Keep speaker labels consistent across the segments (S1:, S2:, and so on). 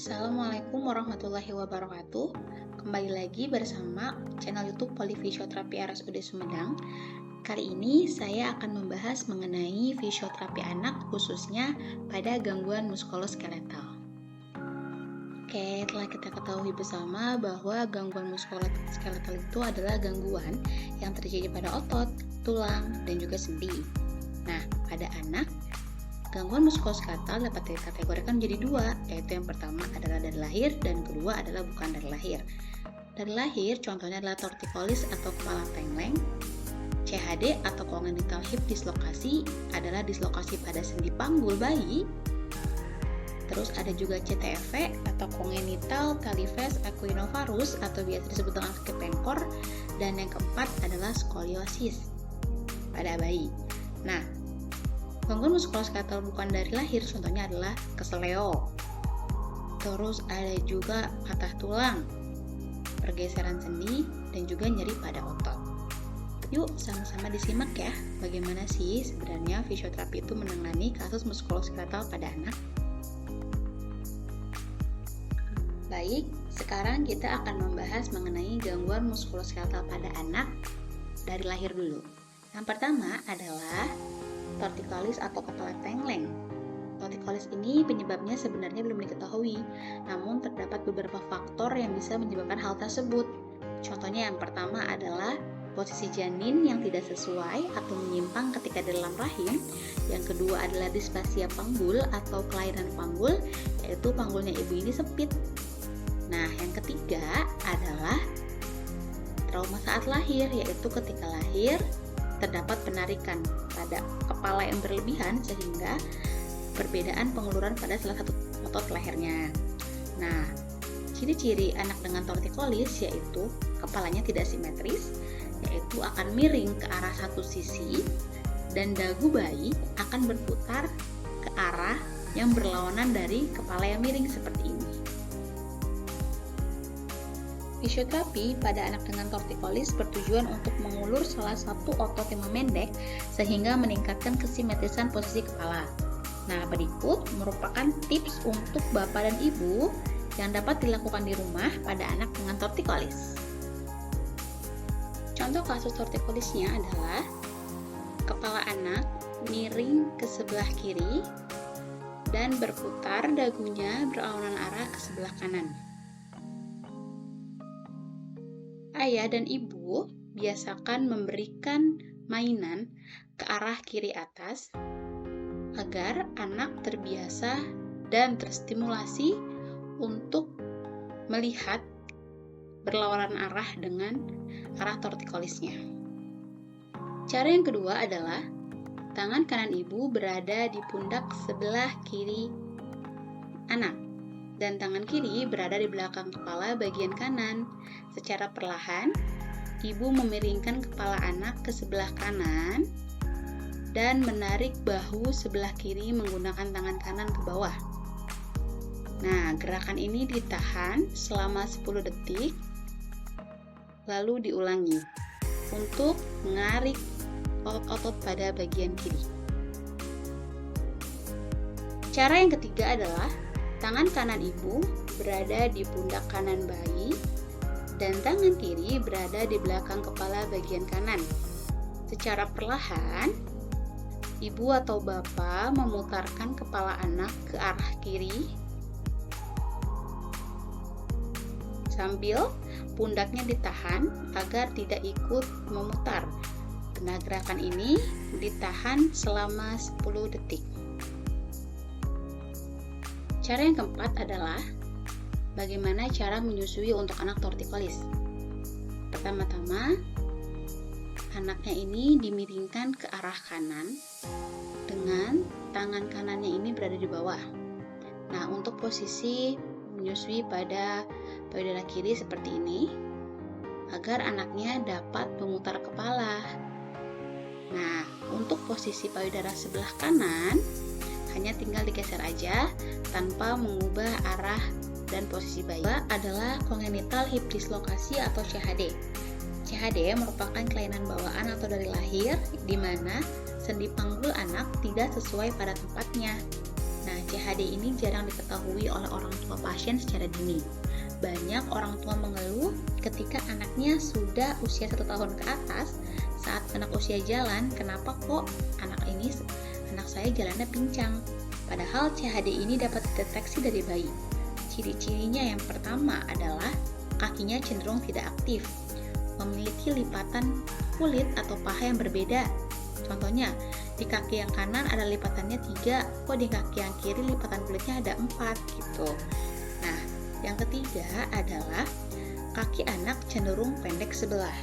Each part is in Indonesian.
S1: Assalamualaikum warahmatullahi wabarakatuh. Kembali lagi bersama channel YouTube Polifisioterapi RSUD Sumedang. Kali ini saya akan membahas mengenai fisioterapi anak khususnya pada gangguan muskuloskeletal. Oke, telah kita ketahui bersama bahwa gangguan muskuloskeletal itu adalah gangguan yang terjadi pada otot, tulang, dan juga sendi. Nah, pada anak, gangguan muskuloskeletal dapat dikategorikan menjadi dua, yaitu yang pertama adalah dari lahir dan kedua adalah bukan dari lahir. Dari lahir contohnya adalah tortikolis atau kepala tengkleng, CHD atau congenital hip dislokasi adalah dislokasi pada sendi panggul bayi. Terus ada juga CTEV atau congenital talipes equinovarus atau biasa disebut dengan kaki pengkor, dan yang keempat adalah skoliosis pada bayi. Nah, gangguan muskuloskeletal bukan dari lahir contohnya adalah keseleo. Terus ada juga patah tulang, pergeseran sendi, dan juga nyeri pada otot. Yuk sama-sama disimak ya, bagaimana sih sebenarnya fisioterapi itu menangani kasus muskuloskeletal pada anak. Baik, sekarang kita akan membahas mengenai gangguan muskuloskeletal pada anak dari lahir dulu. Yang pertama adalah tortikolis atau kepala tengkleng. Tortikolis ini penyebabnya sebenarnya belum diketahui, namun terdapat beberapa faktor yang bisa menyebabkan hal tersebut. Contohnya yang pertama adalah posisi janin yang tidak sesuai atau menyimpang ketika dalam rahim. Yang kedua adalah displasia panggul atau kelainan panggul, yaitu panggulnya ibu ini sempit. Nah, yang ketiga adalah trauma saat lahir, yaitu ketika lahir terdapat penarikan pada kepala yang berlebihan sehingga perbedaan penguluran pada salah satu otot lehernya. Nah, ciri-ciri anak dengan tortikolis yaitu kepalanya tidak simetris, yaitu akan miring ke arah satu sisi, dan dagu bayi akan berputar ke arah yang berlawanan dari kepala yang miring seperti ini. Fisioterapi pada anak dengan tortikolis bertujuan untuk mengulur salah satu otot yang memendek sehingga meningkatkan kesimetrisan posisi kepala. Nah, berikut merupakan tips untuk bapak dan ibu yang dapat dilakukan di rumah pada anak dengan tortikolis. Contoh kasus tortikolisnya adalah kepala anak miring ke sebelah kiri dan berputar dagunya berlawanan arah ke sebelah kanan. Ayah dan ibu biasakan memberikan mainan ke arah kiri atas agar anak terbiasa dan terstimulasi untuk melihat berlawanan arah dengan arah tortikolisnya. Cara yang kedua adalah tangan kanan ibu berada di pundak sebelah kiri anak dan tangan kiri berada di belakang kepala bagian kanan. Secara perlahan, ibu memiringkan kepala anak ke sebelah kanan dan menarik bahu sebelah kiri menggunakan tangan kanan ke bawah. Nah, gerakan ini ditahan selama 10 detik, lalu diulangi untuk menarik otot-otot pada bagian kiri. Cara yang ketiga adalah tangan kanan ibu berada di pundak kanan bayi dan tangan kiri berada di belakang kepala bagian kanan. Secara perlahan, ibu atau bapak memutarkan kepala anak ke arah kiri sambil pundaknya ditahan agar tidak ikut memutar. Nah, gerakan ini ditahan selama 10 detik. Cara yang keempat adalah bagaimana cara menyusui untuk anak tortikolis. Pertama-tama, anaknya ini dimiringkan ke arah kanan dengan tangan kanannya ini berada di bawah. Nah, untuk posisi menyusui pada payudara kiri seperti ini agar anaknya dapat memutar kepala. Nah, untuk posisi payudara sebelah kanan hanya tinggal digeser aja tanpa mengubah arah dan posisi bayi. Adalah congenital hip dislokasi atau CHD. CHD merupakan kelainan bawaan atau dari lahir di mana sendi panggul anak tidak sesuai pada tempatnya. Nah, CHD ini jarang diketahui oleh orang tua pasien secara dini. Banyak orang tua mengeluh ketika anaknya sudah usia 1 tahun ke atas. Saat anak usia jalan, kenapa kok anak saya jalannya pincang? Padahal CHD ini dapat dideteksi dari bayi. Ciri-cirinya yang pertama adalah kakinya cenderung tidak aktif, memiliki lipatan kulit atau paha yang berbeda. Contohnya, di kaki yang kanan ada lipatannya 3, kok di kaki yang kiri lipatan kulitnya ada 4 gitu. Nah, yang ketiga adalah kaki anak cenderung pendek sebelah.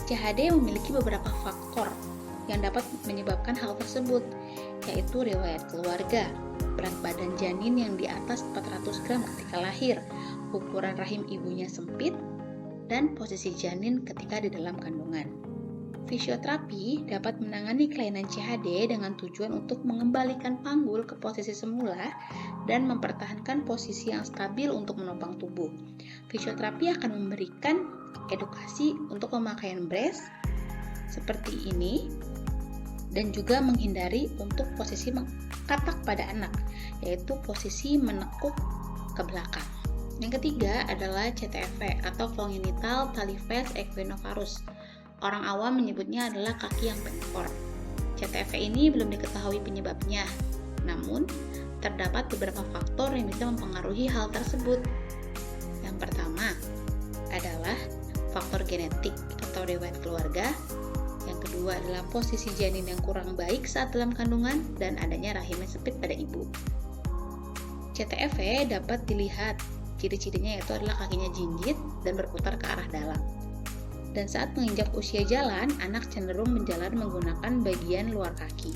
S1: CHD memiliki beberapa faktor yang dapat menyebabkan hal tersebut, yaitu riwayat keluarga, berat badan janin yang di atas 400 gram ketika lahir, ukuran rahim ibunya sempit, dan posisi janin ketika di dalam kandungan. Fisioterapi dapat menangani kelainan CHD dengan tujuan untuk mengembalikan panggul ke posisi semula dan mempertahankan posisi yang stabil untuk menopang tubuh. Fisioterapi akan memberikan edukasi untuk pemakaian brace seperti ini dan juga menghindari untuk posisi mengkatak pada anak, yaitu posisi menekuk ke belakang. Yang ketiga adalah CTEV atau congenital talipes equinovarus. Orang awam menyebutnya adalah kaki yang pengkor. CTEV ini belum diketahui penyebabnya, namun terdapat beberapa faktor yang bisa mempengaruhi hal tersebut. Yang pertama adalah faktor genetik atau riwayat keluarga. Yang kedua adalah posisi janin yang kurang baik saat dalam kandungan dan adanya rahim yang sempit pada ibu. CTEV dapat dilihat, ciri-cirinya yaitu adalah kakinya jinjit dan berputar ke arah dalam. Dan saat menginjak usia jalan, anak cenderung berjalan menggunakan bagian luar kaki.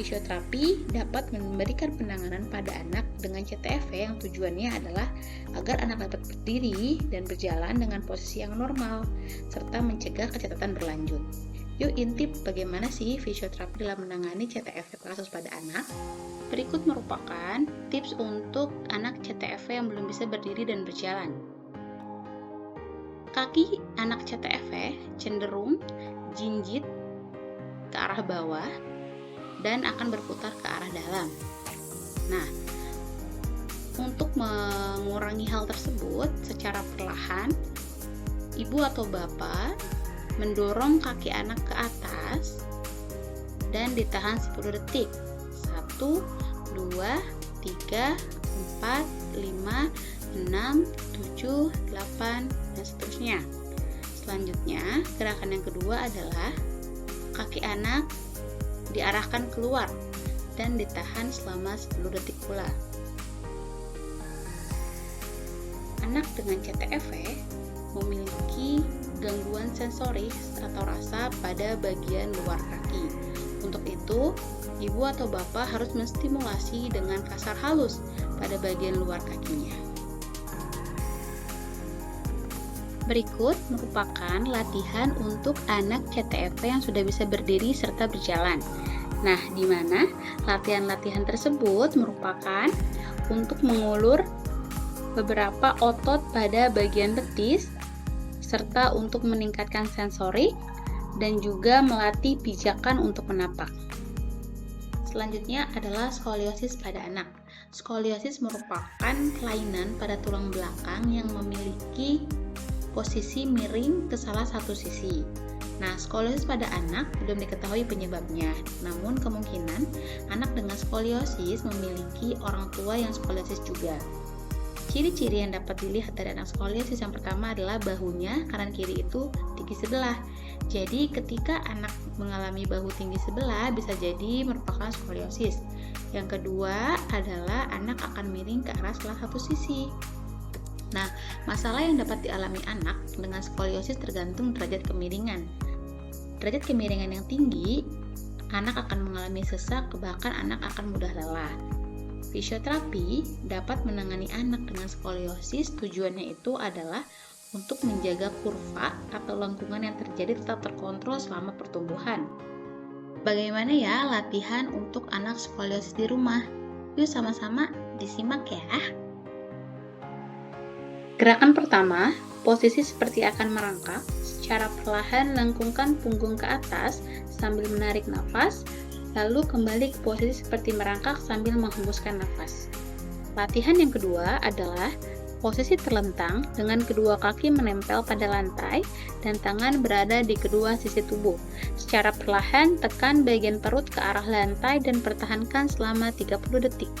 S1: Fisioterapi dapat memberikan penanganan pada anak dengan CTEV yang tujuannya adalah agar anak dapat berdiri dan berjalan dengan posisi yang normal, serta mencegah kecacatan berlanjut. Yuk intip bagaimana sih fisioterapi dalam menangani CTEV kasus pada anak? Berikut merupakan tips untuk anak CTEV yang belum bisa berdiri dan berjalan. Kaki anak CTEV cenderung jinjit ke arah bawah dan akan berputar ke arah dalam. Nah, untuk mengurangi hal tersebut secara perlahan, ibu atau bapak mendorong kaki anak ke atas dan ditahan 10 detik. 1, 2, 3, 4, 5, 6, 7, 8, dan seterusnya. Selanjutnya, gerakan yang kedua adalah kaki anak diarahkan keluar dan ditahan selama 10 detik pula. Anak dengan CTEV memiliki gangguan sensoris atau rasa pada bagian luar kaki. Untuk itu, ibu atau bapak harus menstimulasi dengan kasar halus pada bagian luar kakinya. Berikut merupakan latihan untuk anak CTEV yang sudah bisa berdiri serta berjalan. Nah, di mana latihan-latihan tersebut merupakan untuk mengulur beberapa otot pada bagian betis, serta untuk meningkatkan sensorik, dan juga melatih pijakan untuk menapak. Selanjutnya adalah skoliosis pada anak. Skoliosis merupakan kelainan pada tulang belakang yang memiliki posisi miring ke salah satu sisi. Nah, skoliosis pada anak belum diketahui penyebabnya, namun kemungkinan anak dengan skoliosis memiliki orang tua yang skoliosis juga. Ciri-ciri yang dapat dilihat dari anak skoliosis yang pertama adalah bahunya kanan kiri itu tinggi sebelah. Jadi ketika anak mengalami bahu tinggi sebelah bisa jadi merupakan skoliosis. Yang kedua adalah anak akan miring ke arah salah satu sisi. Nah, masalah yang dapat dialami anak dengan skoliosis tergantung derajat kemiringan. Derajat kemiringan yang tinggi, anak akan mengalami sesak, bahkan anak akan mudah lelah. Fisioterapi dapat menangani anak dengan skoliosis, tujuannya itu adalah untuk menjaga kurva atau lengkungan yang terjadi tetap terkontrol selama pertumbuhan. Bagaimana ya latihan untuk anak skoliosis di rumah? Yuk sama-sama disimak ya. Gerakan pertama, posisi seperti akan merangkak. Secara perlahan lengkungkan punggung ke atas sambil menarik nafas Lalu kembali ke posisi seperti merangkak sambil menghembuskan nafas. Latihan yang kedua adalah posisi terlentang dengan kedua kaki menempel pada lantai dan tangan berada di kedua sisi tubuh. Secara perlahan, tekan bagian perut ke arah lantai dan pertahankan selama 30 detik.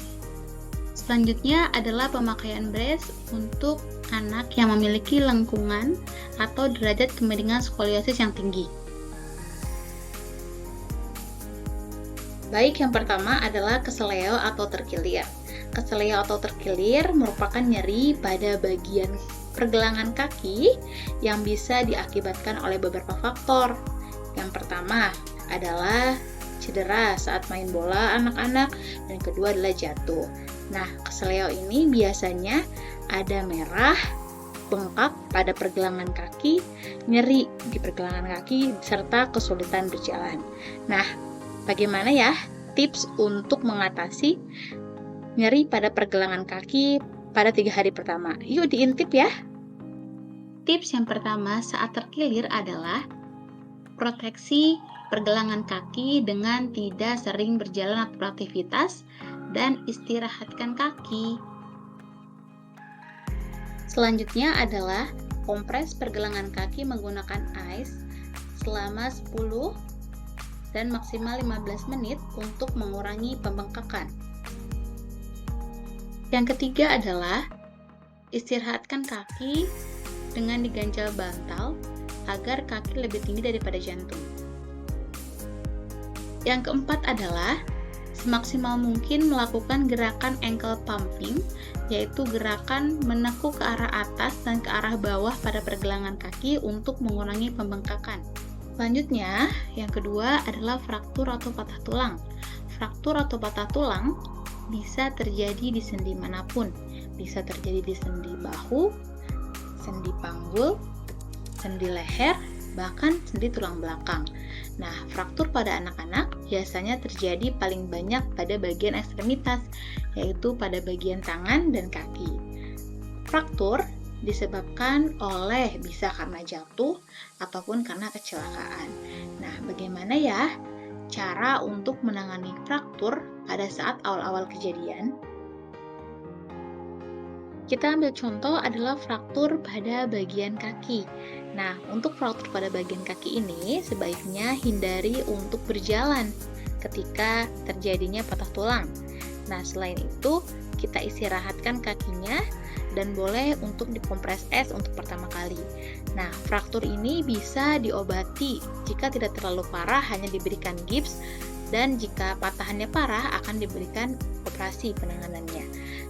S1: Selanjutnya adalah pemakaian brace untuk anak yang memiliki lengkungan atau derajat kemiringan skoliosis yang tinggi. Baik, yang pertama adalah keseleo atau terkilir. Keseleo atau terkilir merupakan nyeri pada bagian pergelangan kaki yang bisa diakibatkan oleh beberapa faktor. Yang pertama adalah cedera saat main bola anak-anak, dan kedua adalah jatuh. Nah, keseleo ini biasanya ada merah, bengkak pada pergelangan kaki, nyeri di pergelangan kaki, serta kesulitan berjalan. Nah, bagaimana ya tips untuk mengatasi nyeri pada pergelangan kaki pada 3 hari pertama? Yuk diintip ya. Tips yang pertama saat terkilir adalah proteksi pergelangan kaki dengan tidak sering berjalan atau beraktivitas dan istirahatkan kaki. Selanjutnya adalah kompres pergelangan kaki menggunakan ice selama 10 dan maksimal 15 menit untuk mengurangi pembengkakan. Yang ketiga adalah istirahatkan kaki dengan diganjal bantal agar kaki lebih tinggi daripada jantung. Yang keempat adalah semaksimal mungkin melakukan gerakan ankle pumping, yaitu gerakan menekuk ke arah atas dan ke arah bawah pada pergelangan kaki untuk mengurangi pembengkakan. Selanjutnya, yang kedua adalah fraktur atau patah tulang. Fraktur atau patah tulang bisa terjadi di sendi manapun. Bisa terjadi di sendi bahu, sendi panggul, sendi leher, bahkan sendi tulang belakang. Nah, fraktur pada anak-anak biasanya terjadi paling banyak pada bagian ekstremitas, yaitu pada bagian tangan dan kaki. Fraktur disebabkan oleh bisa karena jatuh ataupun karena kecelakaan. Nah, bagaimana ya cara untuk menangani fraktur pada saat awal-awal kejadian? Kita ambil contoh adalah fraktur pada bagian kaki. Nah, untuk fraktur pada bagian kaki ini sebaiknya hindari untuk berjalan ketika terjadinya patah tulang. Nah, selain itu, kita istirahatkan kakinya dan boleh untuk dikompres es untuk pertama kali. Nah, fraktur ini bisa diobati jika tidak terlalu parah, hanya diberikan gips, dan jika patahannya parah akan diberikan operasi penanganannya.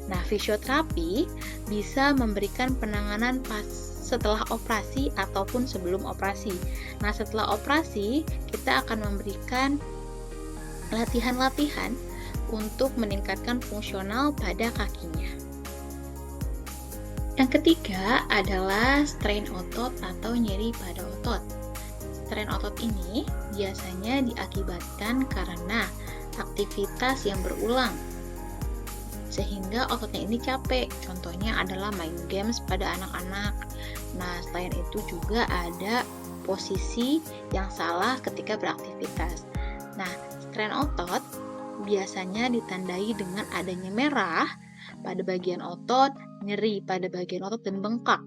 S1: Nah, fisioterapi bisa memberikan penanganan setelah operasi ataupun sebelum operasi. Nah, setelah operasi kita akan memberikan latihan-latihan untuk meningkatkan fungsional pada kakinya. Yang ketiga adalah strain otot atau nyeri pada otot. Strain otot ini biasanya diakibatkan karena aktivitas yang berulang, sehingga ototnya ini capek. Contohnya adalah main games pada anak-anak. Nah, selain itu juga ada posisi yang salah ketika beraktivitas. Nah, strain otot biasanya ditandai dengan adanya merah pada bagian otot, nyeri pada bagian otot, dan bengkak.